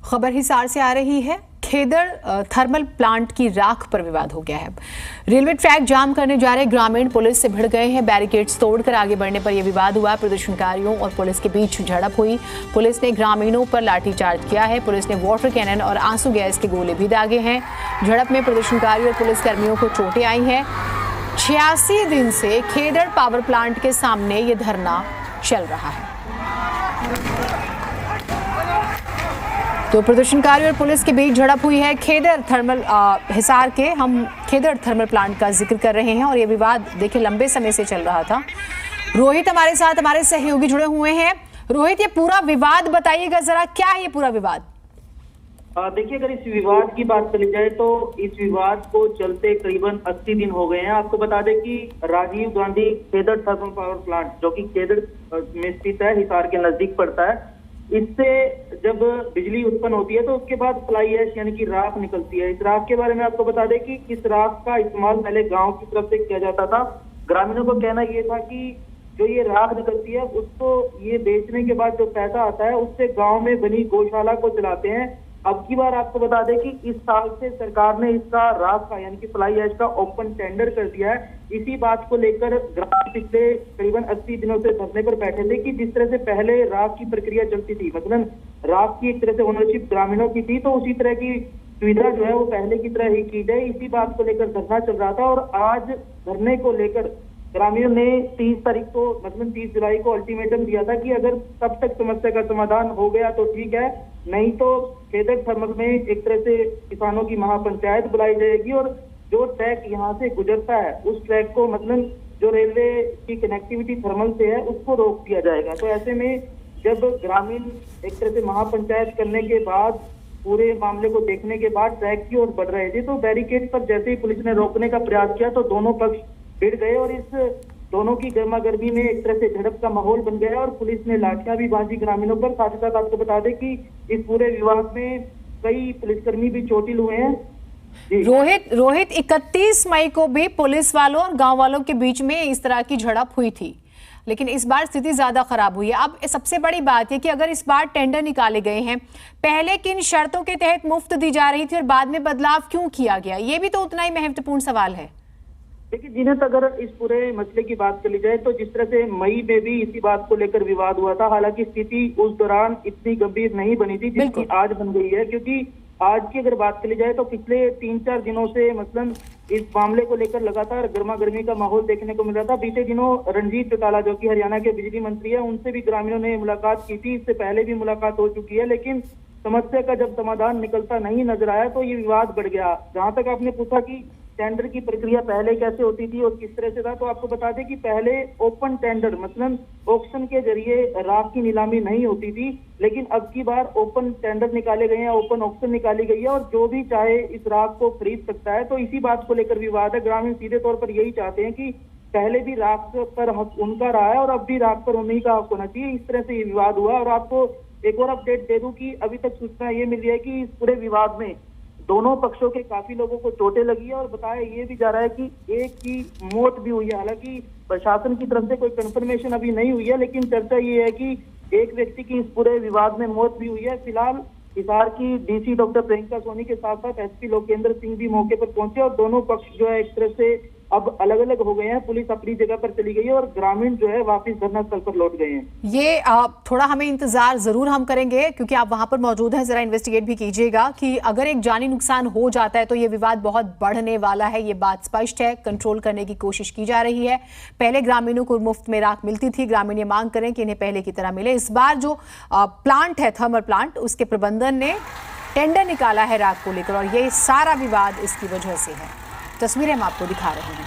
खबर हिसार से आ रही है। खेदड़ थर्मल प्लांट की राख पर विवाद हो गया है। रेलवे ट्रैक जाम करने जा रहे ग्रामीण पुलिस से भिड़ गए हैं। बैरिकेड्स तोड़कर आगे बढ़ने पर यह विवाद हुआ। प्रदर्शनकारियों और पुलिस के बीच झड़प हुई। पुलिस ने ग्रामीणों पर लाठीचार्ज किया है। पुलिस ने वाटर कैनन और आंसू गैस के गोले भी दागे हैं। झड़प में प्रदर्शनकारियों और पुलिसकर्मियों को चोटें आई हैं। 86 दिन से खेदड़ पावर प्लांट के सामने ये धरना चल रहा है। तो प्रदर्शनकारियों और पुलिस के बीच झड़प हुई है। खेदड़ थर्मल हिसार के हम खेदड़ थर्मल प्लांट का जिक्र कर रहे हैं और ये विवाद देखिए लंबे समय से चल रहा था। रोहित हमारे साथ, हमारे सहयोगी जुड़े हुए हैं। रोहित, ये पूरा विवाद बताइएगा जरा, क्या है ये पूरा विवाद? देखिए, अगर इस विवाद की बात करी जाए तो इस विवाद को चलते करीबन 80 दिन हो गए हैं। आपको बता दें कि Rajiv Gandhi Khedar thermal power plant, जो कि खेदड़ में स्थित है, हिसार के नजदीक पड़ता है, इससे जब बिजली उत्पन्न होती है तो उसके बाद फ्लाई ऐश यानी कि राख निकलती है। इस राख के बारे में आपको बता दें कि इस राख का इस्तेमाल पहले गांव की तरफ से किया जाता था। ग्रामीणों का कहना यह था कि जो ये राख निकलती है उसको ये बेचने के बाद जो पैसा आता है उससे गांव में बनी गौशाला को चलाते हैं। अब की बार आपको बता दें कि इस साल से सरकार ने इसका राख का यानी कि फ्लाई ऐश का ओपन टेंडर कर दिया है। इसी बात को लेकर ग्रामीण पिछले करीबन 80 दिनों से धरने पर बैठे थे कि जिस तरह से पहले राख की प्रक्रिया चलती थी, मतलब राख की एक तरह से ओनरशिप ग्रामीणों की थी, तो उसी तरह की सुविधा जो है वो पहले की तरह ही की जाए। इसी बात को लेकर धरना चल रहा था और आज धरने को लेकर ग्रामीणों ने 30 तारीख को मतलब 30 जुलाई को अल्टीमेटम दिया था कि अगर तब तक समस्या का समाधान हो गया तो ठीक है, नहीं तो खेदड़ थर्मल में एक तरह से किसानों की महापंचायत बुलाई जाएगी और जो ट्रैक यहाँ से गुजरता है उस ट्रैक को मतलब जो रेलवे की कनेक्टिविटी थर्मल से है उसको रोक दिया जाएगा। तो ऐसे में जब ग्रामीण एक तरह से महापंचायत करने के बाद पूरे मामले को देखने के बाद ट्रैक की ओर बढ़ रहे थे, तो बैरिकेड पर जैसे ही पुलिस ने रोकने का प्रयास किया तो दोनों पक्ष भिड़ गए और इस दोनों की गर्मा गर्मी में एक तरह से झड़प का माहौल बन गया और पुलिस ने लाठियां भी बांधी ग्रामीणों पर। साथ ही साथ आपको बता दें कि इस पूरे विवाद में कई पुलिसकर्मी भी चोटिल हुए हैं। रोहित 31 मई को भी पुलिस वालों और गांव वालों के बीच में इस तरह की झड़प हुई थी, लेकिन इस बार स्थिति ज्यादा खराब हुई है। अब सबसे बड़ी बात है कि अगर इस बार टेंडर निकाले गए हैं, पहले किन शर्तों के तहत मुफ्त दी जा रही थी और बाद में बदलाव क्यों किया गया, ये भी तो उतना ही महत्वपूर्ण सवाल है। देखिए, जिन्हें अगर इस पूरे मसले की बात कर ली जाए तो जिस तरह से मई में भी इसी बात को लेकर विवाद हुआ था, हालांकि स्थिति उस दौरान इतनी गंभीर नहीं बनी थी जितनी आज बन गई है। क्योंकि आज की अगर बात कर ली जाए तो पिछले 3-4 दिनों से मतलब इस मामले को लेकर लगातार गर्मा गर्मी का माहौल देखने को मिल रहा था। बीते दिनों रणजीत चौटाला, जो कि हरियाणा के बिजली मंत्री है, उनसे भी ग्रामीणों ने मुलाकात की थी। इससे पहले भी मुलाकात हो चुकी है, लेकिन समस्या का जब समाधान निकलता नहीं नजर आया तो ये विवाद बढ़ गया। जहां तक आपने पूछा कि टेंडर की प्रक्रिया पहले कैसे होती थी और किस तरह से था, तो आपको बता दें कि पहले ओपन टेंडर मतलब ऑक्शन के जरिए राख की नीलामी नहीं होती थी, लेकिन अब की बार ओपन टेंडर निकाले गए हैं, ओपन ऑक्शन निकाली गई है और जो भी चाहे इस राख को खरीद सकता है। तो इसी बात को लेकर विवाद है। ग्रामीण सीधे तौर पर यही चाहते हैं कि पहले भी राख पर हक उनका रहा है और अब भी राख पर उन्हीं का हक होना चाहिए। इस तरह से ये विवाद हुआ। और आपको एक और अपडेट दे दूं कि अभी तक सूचना ये मिली है कि इस पूरे विवाद में दोनों पक्षों के काफी लोगों को चोटें लगी है और बताया ये भी जा रहा है कि एक की मौत भी हुई है। हालांकि प्रशासन की तरफ से कोई कंफर्मेशन अभी नहीं हुई है, लेकिन चर्चा ये है कि एक व्यक्ति की इस पूरे विवाद में मौत भी हुई है। फिलहाल हिसार की डीसी डॉक्टर प्रियंका सोनी के साथ साथ एसपी लोकेंद्र सिंह भी मौके पर पहुंचे और दोनों पक्ष जो है एक तरह से अब अलग अलग हो गए हैं। पुलिस अपनी जगह पर चली गई है और ग्रामीण जो है वापस धरना स्थल पर लौट गए हैं। ये थोड़ा हमें इंतजार जरूर हम करेंगे क्योंकि आप वहां पर मौजूद हैं। जरा इन्वेस्टिगेट भी कीजिएगा कि अगर एक जानी नुकसान हो जाता है तो ये विवाद बहुत बढ़ने वाला है। ये बात स्पष्ट है। कंट्रोल करने की कोशिश की जा रही है। पहले ग्रामीणों को मुफ्त में राख मिलती थी, ग्रामीण ये मांग करें कि इन्हें पहले की तरह मिले। इस बार जो प्लांट है थर्मल प्लांट, उसके प्रबंधन ने टेंडर निकाला है राख को लेकर और ये सारा विवाद इसकी वजह से है। तस्वीरें हम आपको दिखा रहे हैं।